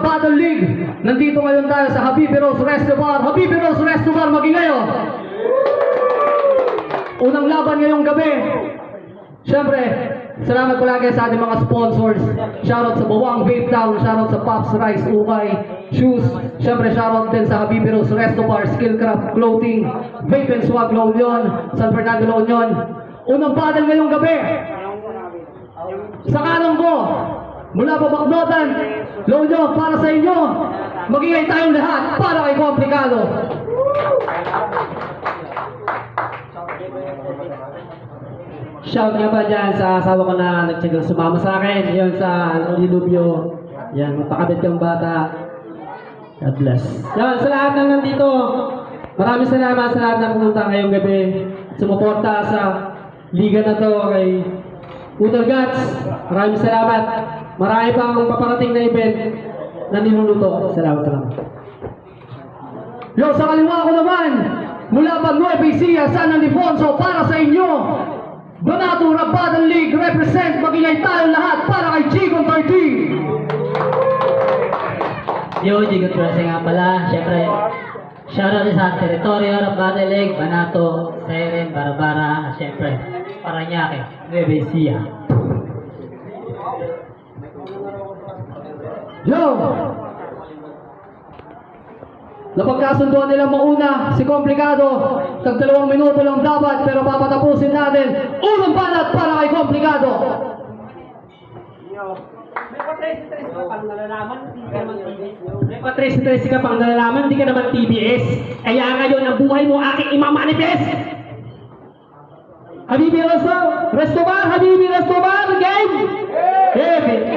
Battle League. Nandito ngayon tayo sa Habibi Rose Resto Bar. Habibi Rose Resto Bar, magingayo. Unang laban ngayong gabi. Siyempre, salamat palagi sa ating mga sponsors. Shoutout sa Bawang Vape Town, shoutout sa Pops Rice Ukay Shoes. Siyempre, shoutout din sa Habibi Rose Resto Bar, Skillcraft Clothing, Vape and Swag La Union, San Fernando La Union. Unang battle ngayong gabi. Sa kanong ko, mula pa Baknotan, La Union, para sa inyo. Magingay tayong lahat para kay Komplikado. Shout nga ba dyan sa asawa ko na nagtsagang sumama sa akin. Yun sa Dilubyo. Yan, magpakabit kang bata. God bless. Yan, sa lahat ng nandito, maraming salamat sa lahat ng pumunta ngayong gabi. Sumuporta sa liga na to kay Utol Guts. Maraming salamat. Marami pang paparating na event na niluluto. Salamat. Yo, sa kaliwa ko naman, mula pa Nueva Ecija, San Ildefonso, para sa inyo. Banato na Battle League represent, magingay tayo lahat para kay Chico Party. Yo, Jigot Press nga pala. Siyempre, shoutout sa teritoryo ng Battle League, Banato, Siren, Barabara, siyempre, Paranaque, Nueva Ecija. Yo! Napagkasunduan nilang mauna, si Komplikado. Tag 2 minuto lang dapat, pero papatapusin natin. Unang banat para kay Komplikado. May pa-13 ka pang nalalaman, hindi ka naman TBS. May pa-13 ka pang nalalaman, hindi ka naman TBS. Kaya ngayon, ang buhay mo aking imamanifest. Habibi Resto Bar, Habibi Resto Bar, game!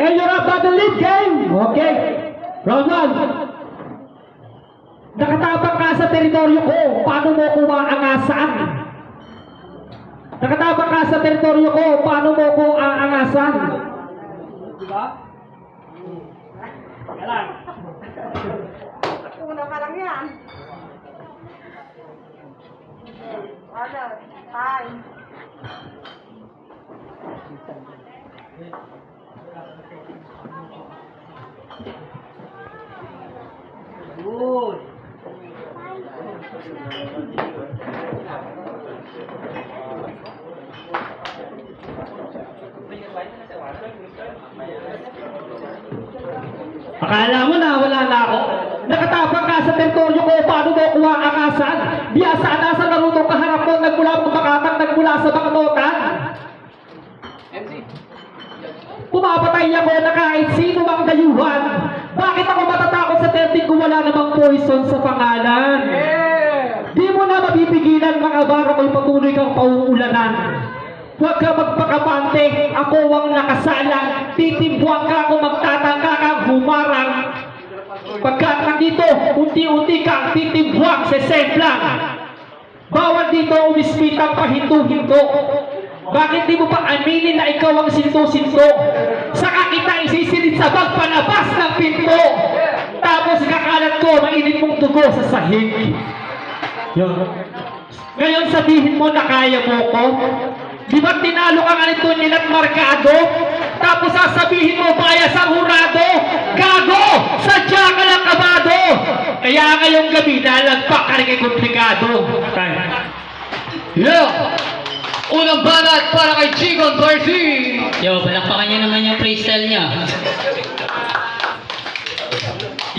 And you're up Battle League, game! Okay. Round 1. Nakatabang ka sa teritoryo ko, paano mo ko aangasan? Nakatabang ka sa teritoryo ko, paano mo ko aangasan? Diba? Kailan? Una pa lang yan. Ano? Time. Good. Akala mo na wala na ako? Nakatapang ka sa teritoryo ko, paano mo kuha akasan? Biyasa na sa narutong kaharap ko, nagmula sa Makatang, nagmula sa Baknotan. Pumapatay ako na kahit sino mang dayuhan. Bakit ako matatakot sa tenting kung wala namang poison sa pangalan? Di mo na mapipigilan mga bara ko'y patuloy kang pauulanan. Huwag ka magpakapante, ako ang nakasalang. Titimbuan ka kung magtatangka kang humarang. Pagkat nandito, unti-unti kang titimbuan sa semplang. Bawal dito umismit ang pahinto-hinto. Bakit di mo pa aminin na ikaw ang sinto-sinto? Saka kita isisilid sa pagpanabas ng pinto. Tapos kakalat ko, mainit mong dugo sa sahig. Yun. Ngayon sabihin mo na kaya mo ko? Di ba tinalo ka nga nito nilat markado? Tapos sasabihin mo baya sa hurado? Gago! Sadya ka lang kabado! Kaya ngayong gabi nalagpak ka rin kay Komplikado. Yo! Unang banat para kay Chico Party. Yo, palakpakan niya naman yung freestyle niya.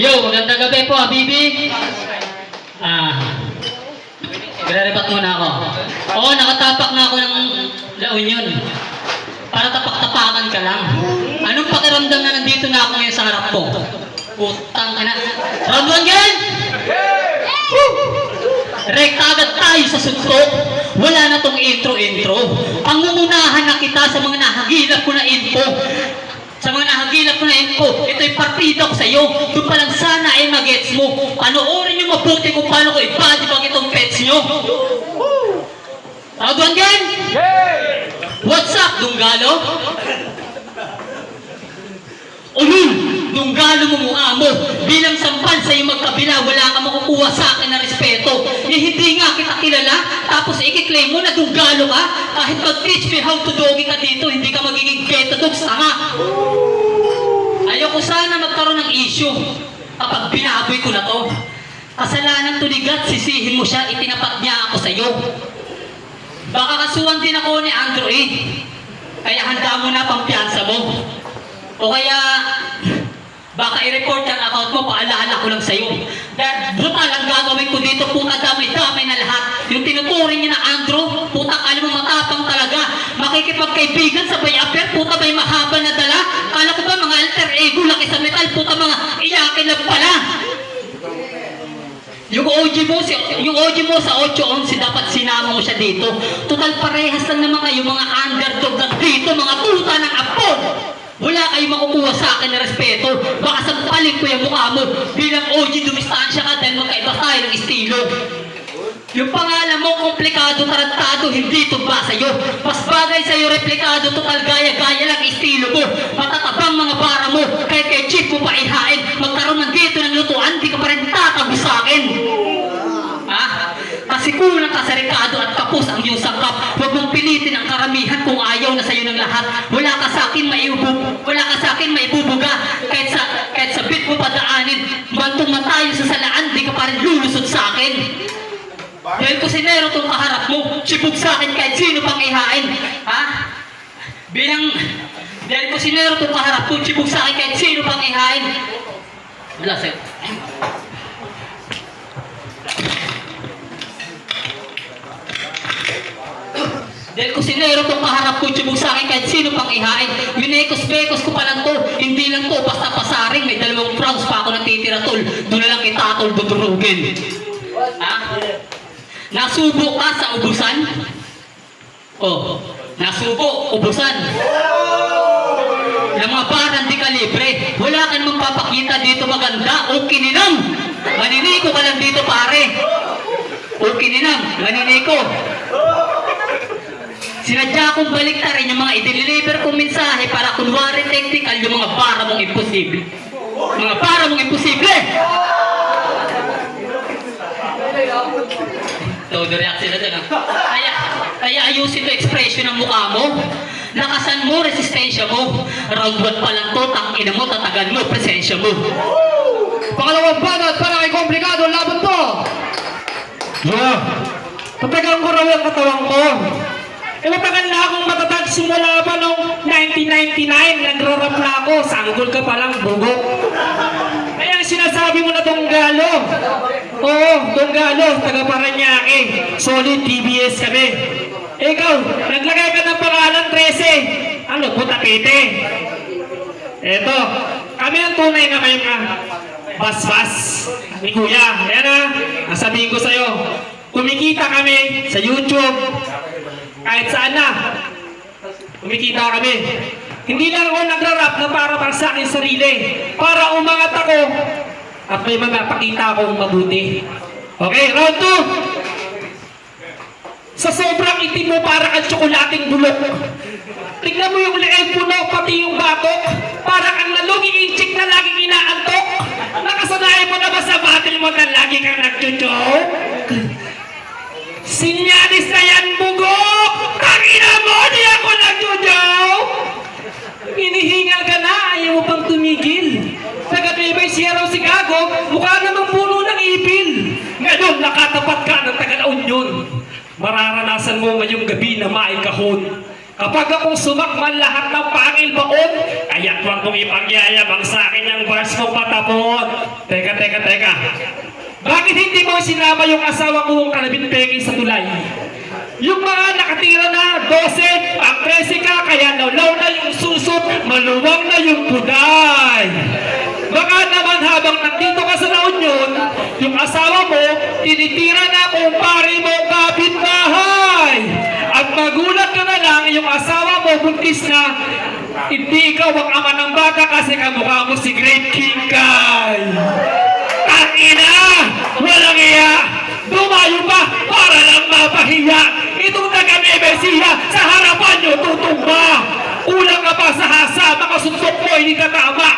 Yo, magandang gabi po, Habibi. Gre-rebat muna ako. Oo, nakatapak na ako ng La Union. Para tapak-tapakan ka lang. Anong pakiramdam na nandito na ako ngayon sa harap mo? Putang ina. Round 1 again! Rekta agad tayo sa suntok. Wala na tong intro-intro. Pangungunahan na kita sa mga nahagilap ko na info. Sa mga nahagilap ko na info, ito'y partida ko sa'yo. Doon pa lang sana ay magets mo. Panoorin nyo mabuti kung paano ko ibadibag itong pets nyo. Round 1 again! What's up, Dunggalo? Ulul! Dunggalo mo mukha mo. Bilang sampal sa'yo magkabila, wala ka makukuha sa akin na respeto. Hindi nga kita kilala, tapos ikiklaim mo na Dunggalo ka. Kahit mag-teach me how to doggy ka dito, hindi ka magiging beta dog, sanga. Ayoko sana magkaroon ng issue kapag binaboy ko na to. Kasalanan to ni God, sisihin mo siya, itinapat niya ako sa'yo. Baka kasuhan din ako ni Andrew eh. Kaya handa mo na pampiyansa mo. O kaya, baka i-report ang account mo, paalala ko lang sa'yo. Dahil brutal ang gagawin ko dito, puta damay-damay na lahat. Yung tinuturing niya na Andrew, puta kala mo matapang talaga. Makikipagkaibigan sa bay affair, puta may mahaba na dala. Kala ko ba mga alter ego, laki sa metal, puta mga iyakin lang pala. Yung OG mo sa 8-11 dapat sinama mo siya dito. Total parehas lang naman kayo mga underdog lang dito, mga puta ng apon. Wala kayong makukuha sa akin na respeto. Baka sampalin ko yung mukha mo. Bilang OG, dumistansya ka dahil magkaiba tayo ng estilo. Yung pangalan mo, komplikado, tarantado, hindi tugba sa'yo. Mas bagay sa'yo, replikado, total gaya-gaya lang estilo mo. Matatabang mga bara mo, kahit kay chief mo pa ihain. Magkaroon ng dito ng lutuan, di ka pa rin tatabi sa akin. Ha? Kasi kulang ka sa rekado at kapos ang iyong sangkap. Huwag mong pilitin ang karamihan kung ayaw na sa'yo ng lahat. Wala ka sa akin maibubuga. Kahit sa bit mo padaanin, bantong matayo sa salaan, di ka pa rin lulusot sa akin. Dahil kusinero itong kaharap mo, sibog sa akin kahit sino pang ihain. Ha? Dahil kusinero itong kaharap mo, sibog sa akin kahit sino pang ihain. Wala sa'yo. Dahil kusinero itong kaharap ko, sibog sa akin kahit sino pang ihain. Binekos-bekos ko pa lang to, hindi lang to, basta pasaring. May 2 rounds pa ako natitira tol. Doon na lang kita tol dudurugin. Ha? Nasubo ka sa ubusan? Oh, nasubo, ubusan. Ng mga barang di kalibre, wala ka namang papakita dito maganda. O kininam, maniniko ka lang dito pare. O kininam, maniniko. Sinadya kong baliktarin yung mga i-deliver kong mensahe para kunwari technical yung mga bara mong imposible. Mga bara mong imposible! Todo reaction na dyan. Kaya ayusin to expression ng mukha mo. Lakasan mo, resistensya mo. Round 1 pa lang to, tangina mo, tatagan mo, presensya mo. Pangalawang banat para kay komplikado, laban to! Yeah. Matagal ko raw yung katawan ko. Matagal na akong matatag simula pa noong 1999. Nagra-rap na ako. Sanggol ka palang bugok. Kaya sinasabi mo na Donggalo. Oo, Donggalo, taga Paranaque. Solid TBS kami. Ikaw, naglagay ka ng pangalan 13. Ano, Butapete. Eto, kami ang tunay na kayong bas-bas ni Kuya. Yan na, ang sabihin ko sa'yo. Kumikita kami sa YouTube. Kahit saan na. Kumikita kami. Hindi lang ako nagra-rap na para sa akin sarili. Para umangat ako at may mapakita akong mabuti. Okay, round 2. Sa sobrang itim mo para kang tsokolating bulok. Tignan mo yung leeg puno, pati yung batok. Para kang naluging inchik na laging inaantok. Nakasanayan mo na ba sa battle mo na lagi kang nagchuchok? Sinyalis na yan, bugok! Tangina mo, di ako nagchuchok! Hinihingal ka na, ayaw mo pang tumigil. Taga-Nueva Ecija raw si Gago, mukha namang puno ng ipil. Ngayon, nakatapat ka ng taga-Union. Mararanasan mo ngayong gabi na maikahon. Kapag akong sumakman lahat ng pangil baon, kaya't huwag mong ipagyayabang sa akin yung bars mo patapon. Teka. Bakit hindi mo sinama yung asawa mong kalabit-pengin sa tulay? Yung mga nakatira na 12, ang 13 ka, kaya law na yung susot, maluwang na yung puday. Baka naman habang nandito ka sa La Union, yung asawa mo, tinitira na kung pari mo kapitbahay. At magulat ka na lang, yung asawa mo buntis na, hindi ikaw ang ama ng bata kasi kamukha mo si Great King Kai. Tangina! Walang iya! Dumayo pa para lang mapahiya! Itong taga-Nueva Ecija sa harapan nyo tutumba! Kulang ka pa sa hasa, makasuntok mo, hindi ka tama!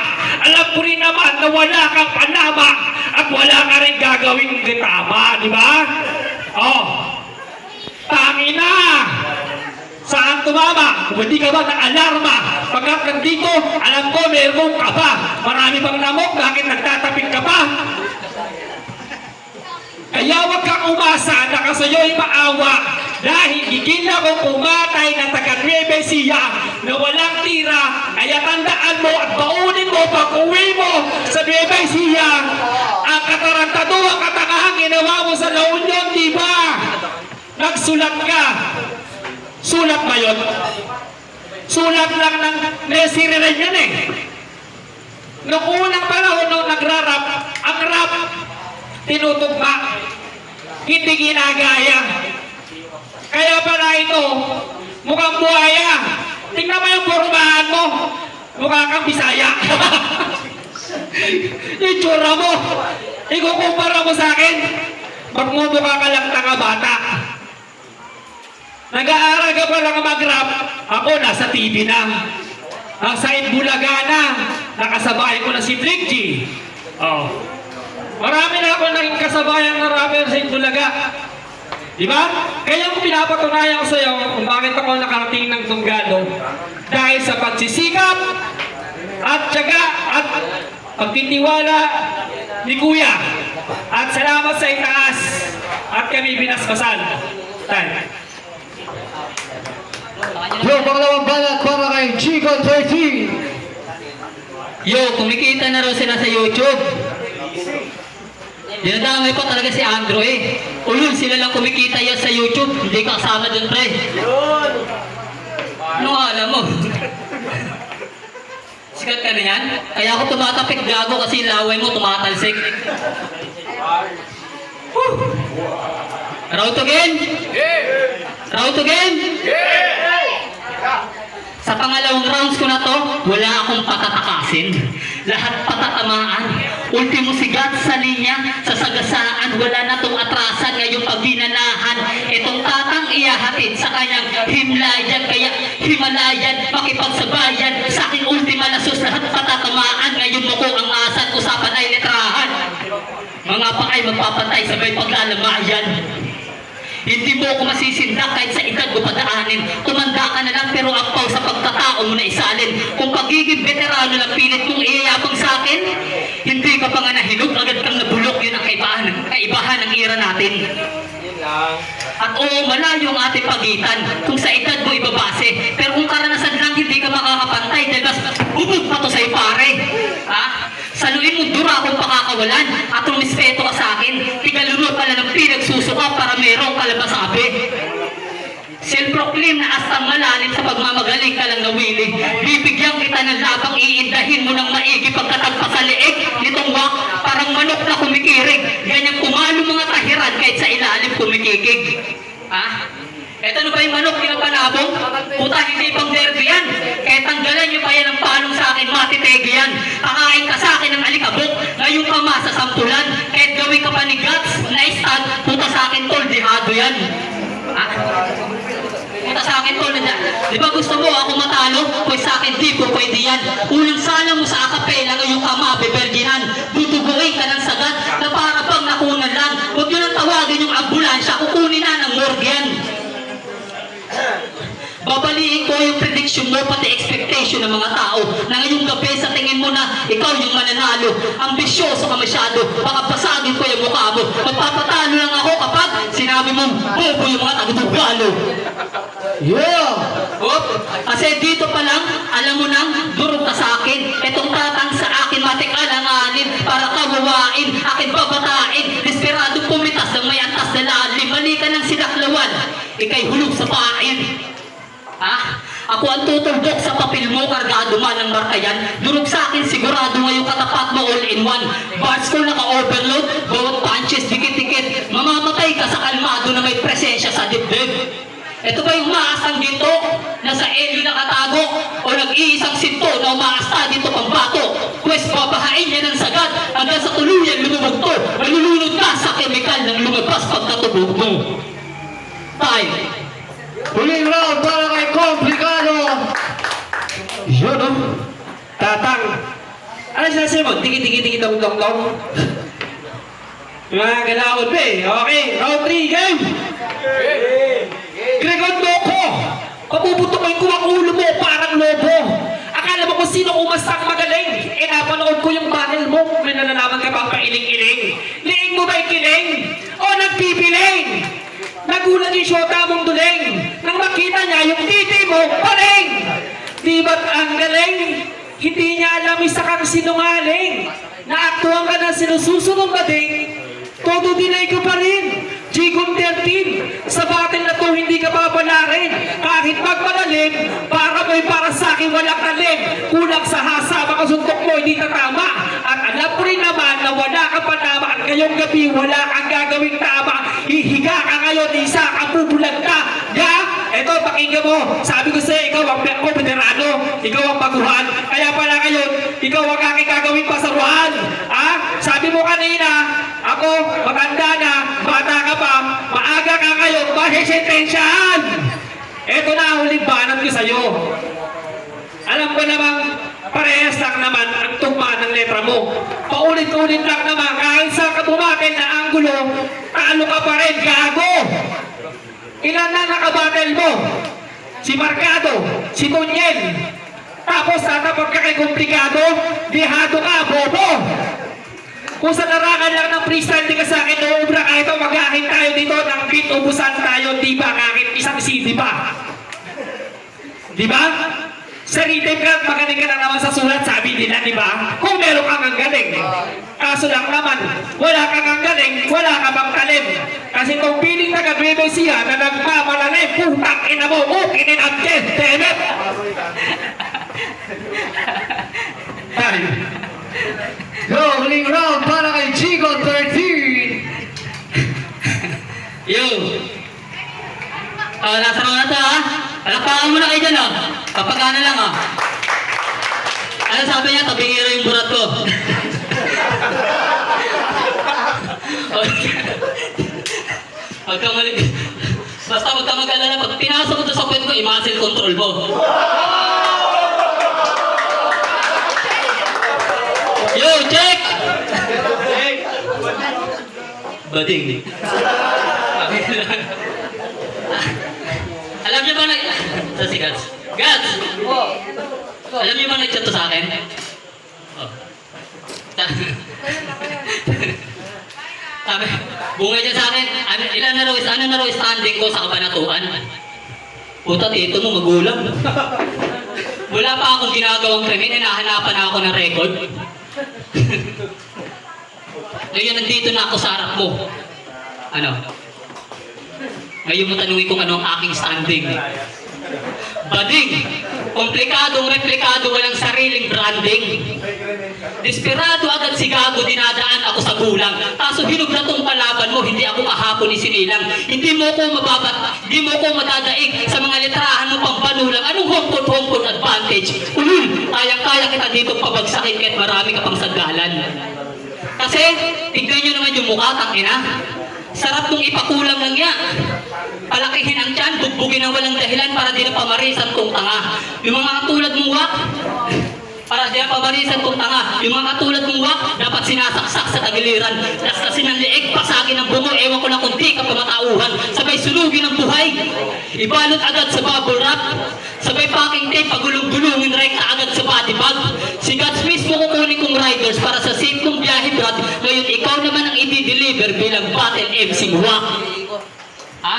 Alam ko rin naman na wala kang panama at wala ka rin gagawing tama, di ba? Oh! Tangina! Saan tumama? Kung hindi ka ba na-alarma? Pagkat nandito, alam ko, meron ka pa. Marami pang lamok, bakit nagtatapik ka pa? Kaya huwag kang umasa na kasayo'y maawa dahil higil na kong pumatay na taga Nueva Ecija na walang tira, kaya tandaan mo at baunin mo pag-uwi mo sa Nueva Ecija ang katarantaduang katangahang ginawa mo sa La Union, di ba? Nagsulat ka. Sulat ba yun? Sulat lang ng nesiriran yan eh. Noong unang panahon nung nagrarap, ang rap tinutugma, hindi ginagaya. Kaya pala ito, mukhang buhaya. Tingnan mo yung pormahan mo, mukha kang Bisaya. Yung tsura mo, ikukumpara mo sa akin, magmumukha ka lang tanga bata. Nag-aaral ka pa lang mag-rap, ako nasa TV na. Ang Said Bulaga na, nakasabay ko na si Trick G. Oh. Marami na ako naging kasabayan na rapper sa Bulaga. Diba? Kaya kung pinapatunayan ko sa iyo kung bakit ako nakarating ng Tunggalo dahil sa pagsisikap at tiyaga at pagtitiwala ni Kuya. At salamat sa itaas at kami binasbasan. Time. Yo, pangalawang balat para kay Chico 13. Yo, kumikita na raw sila sa YouTube. Dinadamay pa talaga si Andrew eh. Ulul, sila lang kumikita yan sa YouTube. Hindi ka kasama dun, pre. Ano alam mo? Sikat ka na yan? Kaya ako tumatapik gago kasi laway mo tumatalsik. Woo! Route again? Route again? Sa pangalawang rounds ko na to, wala akong patatakasin. Lahat patatamaan. Ultimo sigat sa linya, sa sagasaan, wala na tong atrasan ngayong pagginanahan. Itong tatang iyahatid sa kanyang himlayan, kaya himalayan, makipagsabayan. Sa aking ultima lasos, lahat patatamaan. Ngayon mo ko ang asan, usapan ay letrahan. Mga pakay magpapatay, sabay paglalamayan. Hindi mo ako masisindak kahit sa edad mo padaanin. Tumanda ka na lang pero akpaw sa pagkatao mo na isalin. Kung pagiging veterano lang pilit kong iyayabang sa akin, hindi ka pa nga nahinog, agad kang nabulok. Yun ang kaibahan ng ira natin. At oo, malayo ang ating pagitan kung sa edad mo ibabase. Pero kung karanasan lang, hindi ka makakapantay dahil mas bubog pa to sa'yo pare. Ha? Saluin mo dura akong pakakawalan at rumispeto ka sa akin. Tigalunod pala ng pinagsusuka para merong kalabasabi. Self-proclaim na astang malalim sa pagmamagaling ka lang nawili. Bibigyan kita ng labang iindahin mo ng maigi pagkatagpa sa leeg nitong wak parang manok na kumikirig. Ganyan pumalo mga tahiran kahit sa ilalim kumikigig. Ha? Eto ano ba yung manok pinapanabong? Puta, hindi pang derby yan. Kaya tanggalan nyo pa yan ang palong sa akin, matitegi yan. Kakain ka sa akin ng alikabok, ngayong ka masasampulan. Kahit gawin ka pa ni Guts, na-stag, puta sa akin tol, dihado yan. Ha? Puta sa akin tol, di ba gusto mo ako matalo? Pues sa akin di po pwede yan. Unang sala mo sa akapela, ngayong ka mabeberginan. Duduguin ka ng sagat, na para bang nakunan lang. Huwag nyo nang tawagin yung ambulansya, kukunin na ng morgue yan. Babaliin ko yung prediction mo, pati expectation ng mga tao na ngayong gabi sa tingin mo na ikaw yung mananalo. Ambisyoso ka masyado, baka pasagin ko yung mukha mo. Magpapatalo lang ako kapag sinabi mong bobo yung mga taga-Tunggalo. Yeah! Op, kasi dito pa lang, alam mo nang durog ka sa akin. Itong tatang sa akin matikalanganin para kawawain, akin babatain. Desperado pumitas ng may antas na lalim. Mali ka ng sinaklawan, ikay hulog sa pain. Ha? Ako ang tutuldok sa papel mo, kargado man ang markayan. Durog sa akin, sigurado ngayong katapat mo all-in-one. Bars ko naka-overload, bawat punches, dikit-dikit. Mamamatay ka sa kalmado na may presensya sa dibdib. Ito ba yung maasang ginto na sa elyo nakatago? O nag-iisang sinto na umaasta dito pang bato? Pwes babahain niya ng sagat hanggang sa tuluyan lumubog to. Malulunod ka sa kemikal ng lumabas pagkatubog mo. Time. Huling round para kay Komplikado. Yun o. Tatang. Ano sinasabi mo? Tiki-tiki-tiki tong-tong-tong. Mga galawad ba eh. Okay. Round 3 game. Gregon Doko. Papuputukin ko ang ulo mo parang lobo. Akala mo kung sino umasang magaling. Eh, napanood ko yung panel mo. May nalalaman ka bang pailing-iling? Liing mo ba'y kiling? O nagpipiling? Nagulat yung syota mong duling. Nang makita niya yung titi mo, paling! Di ba't ang galing? Hindi niya alam isa kang sinungaling. Naaktuhan ka na sinususunod ba din? Todo delay ka pa rin. Jigong 13, sa battle na to hindi ka babalarin. Kahit magpalalim, para mo'y para sa akin walang talim. Kulang sa hasa, baka suntok mo hindi tatama. At alam ko rin naman na wala ka pa tama. At ngayong gabi wala kang gagawing tama. Hihiga ka ngayon, isa kang bubulag ka. Ya? Eto, pakinggan mo. Sabi ko sa'yo, ikaw ang veterano. Ikaw ang baguhan. Kaya pala ngayon, ikaw ang aking gagawing pasaruhan. Ha? Sabi mo kanina, ako, matanda na, bata ka pa, maaga ka ngayon, masisintensyahan. Eto na, huling banat ko sa'yo. Alam ko namang, parehas lang naman ang tugma ng letra mo. Paulit-ulit lang naman, kahit sa katumakin na anggulo, talo ka pa rin, gago. Ilan na nakabattle mo? Si Marcado, si Tunyel. Tapos tatapag ka kay komplikado, dihado ka, bobo. Kung sa larangan lang ng freestyle, di ka sa akin uubra kahit magahin tayo dito ng beat, ubusan tayo, di ba? Kahit isang CD pa. Di ba? Sa rhythm ka, magaling ka lang naman sa sulat, sabi nila, di ba? Kung meron kang ang galing. Kaso lang naman, wala kang ang galing, wala ka bang talim. Kasi itong piling na gagawin siya na nagmamalalim, putang ina mo, ukinin ang chest, temet! Tayo. Go, huling round para kay Jigon 13. Yo! Nasa mga na to ha? Palakpakan mo na kayo dyan Papagana lang Ano sabi niya? Tabingiro yung burat ko. Huwag kang basta huwag kang mag-alala. Pag pinasok ko to sa kwento ko, i-muscle control mo. Yo, check! Bading. Alam niyo ba na... Sa si Gats. Gats! Alam niyo ba nag-chat to sa akin? Oh. Sabi, bungay niya sa akin, ano na raw standing ko sa kabanatuan? Puta, tito mo, magulang. Wala pa akong ginagawang krimen, hinahanapan ako ng record. Ngayon, nandito na ako sa harap mo. Ano? Ngayon mo tanungin kung ano ang aking standing. Bading! Komplikadong replikado, walang sariling branding. Desperado agad si Gago, dinadaan ako sa gulang. Kaso hinog na tong kalaban mo, hindi ako kahapon ni sinilang. Hindi mo ko madadaig sa mga letrahan mo pang panulang. Anong home-court advantage? Ulul, kayang-kaya kita dito pabagsakin kahit marami ka pang sagalan. Kasi, tignan nyo naman yung mukha, tangina. Sarap nung ipakulam lang yan. Palakihin ang tiyan, bugbugin ang walang dahilan para di na pamarisan kong tanga. Yung mga katulad mong wak, para di na pamarisan kong tanga. Yung mga katulad mong wak, dapat sinasaksak sa tagiliran. Lastasin ng leeg, pasagin ng bungo, ewan ko lang kung di ka pamatauhan. Sabay sunugin ng buhay, ibalot agad sa bubble wrap. Sabay packing tape, pagulong-gulungin rekta agad sa body bag. Si Gats mismo kukunin kong riders para sa safe kong biyahe, Brad. Ngayon, ikaw naman ang i-deliver bilang battle MC wak. Ha?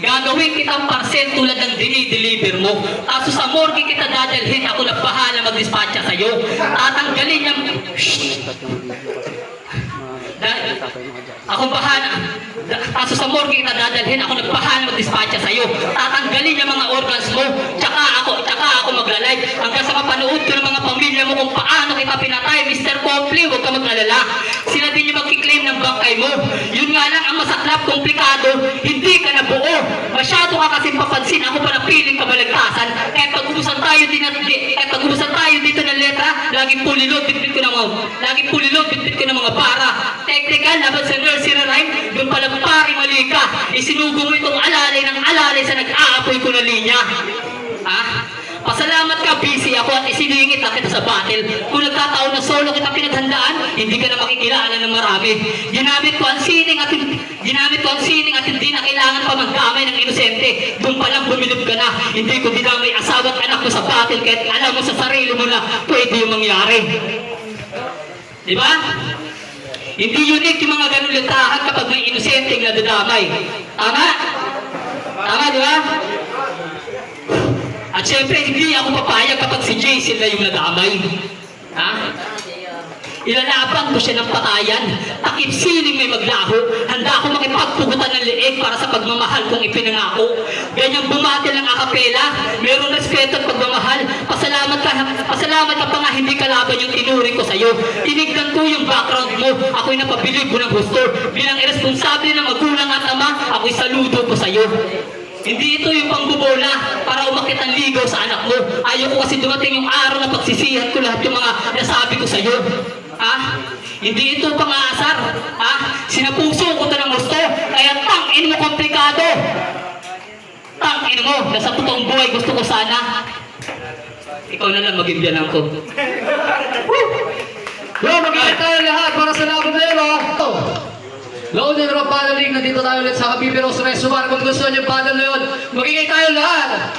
Gagawin kitang parcel tulad ng dinideliver mo. Kaso sa morgue kita dadalhin, ako na bahala mag-dispatcha sa'yo. Tatanggalin niyang... Ako bahala. Kaso sa morgue kita dadalhin, ako na bahala mag-dispatcha sa'yo. Tatanggalin niya mga organs mo. Tsaka ako magla-live. Hanggang sa mapanood ko ng mga pamilya mo kung paano kita pinatay. Mr. Compli, huwag ka mag-alala. Sila din yung magkiklaim ng bangkay mo. Yun nga lang ang masaklap, komplikado. Hindi ka na buo. Masyado ka kasing papansin. Ako pa na piling kabalagtasan. Kahit pag-ubusan tayo dito ng letra, laging pulilod, bitbit ko ng mga para. Technical, laban sa nursery rhyme, yung palang pari mali ka. Isinugo mo itong alalay ng alalay sa nag-aapoy ko na linya. Pasalamat ka, busy ako at isiningit na kita sa battle. Kung nagkataon na solo kita pinaghandaan, hindi ka na makikilala ng marami. Ginamit ko ang sining at hindi na kailangan pa magdamay ng inosente. Doon pa lang bumilib ka na. Hindi ko dinamay asawa at anak mo sa battle kahit alam mo sa sarili mo na pwede yung mangyari. Di ba? Hindi unique yung mga ganun litahan kapag may inosenteng nadadamay. Tama? Tama, di ba? At syempre, hindi ako papayag kapag si Jason na yung nadamay. Ilalabang ko siya ng patayan. Takip siling may maglaho. Handa ako makipagpugutan ng leeg para sa pagmamahal kong ipinangako. Ganyang bumatil ng akapela. Merong respeto at pagmamahal. Pasalamat ka pa nga hindi kalaban yung tinuring ko sa'yo. Tinignan ko yung background mo. Ako'y napabilib mo ng gusto. Bilang irresponsable na magulang at ama, ako'y saludo ko sa'yo. Hindi ito yung pangbubola para umakit ang ligaw sa anak mo. Ayaw ko kasi dumating yung araw na pagsisihan ko lahat yung mga nasabi ko sa'yo. Hindi ito pang-aasar. Sinapuso ko ito ng gusto. Kaya tangin mo komplikado. Tangin mo, nasa totoong buhay gusto ko sana. Ikaw na lang maging biyanan ko. Mag-iingat tayo lahat para sa laban na yun, oh! Lord and Rob Battle League, nandito tayo ulit sa Kabibiros Resubar. Kung gusto niyo battle na yun, magiging tayo lahat!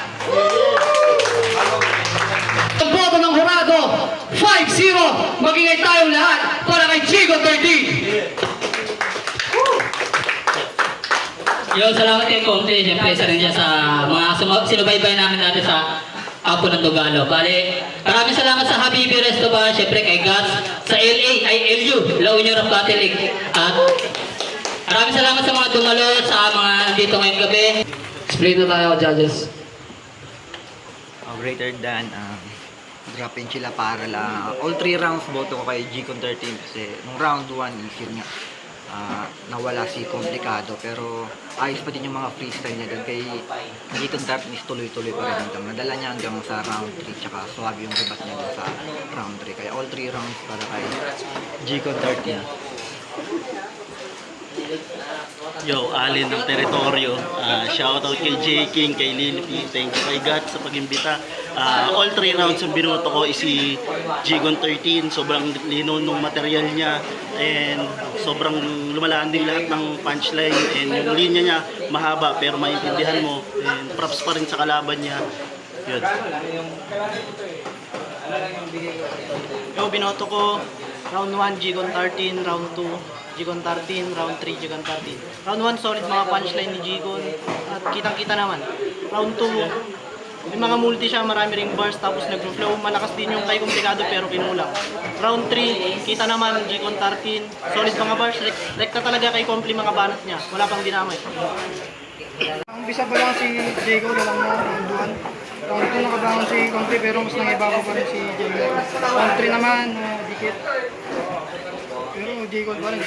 Ang boto ng Hurado, 5-0, magiging tayo lahat para kay Chico 13! Yo, salamat kay Conte. Siyempre, isa rin dyan sa mga sinubaybay namin dati sa Apo ng Tugalo. Bale, maraming salamat sa Habibi Resto Bar, siyempre kay Guts, sa LA, ay LU, La Union of Battle League. At maraming salamat sa mga dumalo, sa mga dito ngayong gabi. Split na tayo, judges. Greater than drop in sila para lang. All 3 rounds boto ko kay G-Con 13 kasi nung round 1 easy nga. Nawala si Komplikado pero ayos pa din yung mga freestyle niya doon kay G-Con 13 is tuloy-tuloy pa rin hanggang nadala niya hanggang sa round 3 tsaka swag yung rebat niya doon sa round 3 kaya all 3 rounds para kay G-Con 13. Yo, alin ng teritoryo. Shoutout kay J. King, kay Lil P. Thank you kay God sa pag-imbita. All 3 rounds ang binuto ko is si G-Gon 13. Sobrang lino ng material niya and sobrang lumalaan din lahat ng punchline and yung linya niya mahaba pero maintindihan mo and props pa rin sa kalaban niya. Yun. Yo, binoto ko round 1 G-Gon 13, round 2 G-Gon 13, round 3 G-Gon 13. Round 1 solid mga punchline ni G-Gon at kitang-kita naman. Round 2 may mga multi siya, marami ring bars tapos nag-flow, malakas din yung kay Komplikado pero kinulang. Round 3 kita naman G-Gon 13, solid mga bars, rekta talaga kay Kompli mga banat niya, wala pang dinamay. Ang umpisa pa lang si Diego, walang mo, round 1. Round 2 nakabangon si Conte pero mas nangibago pa rin si Diego. Round 3 naman, dikit. Pero Diego pa rin.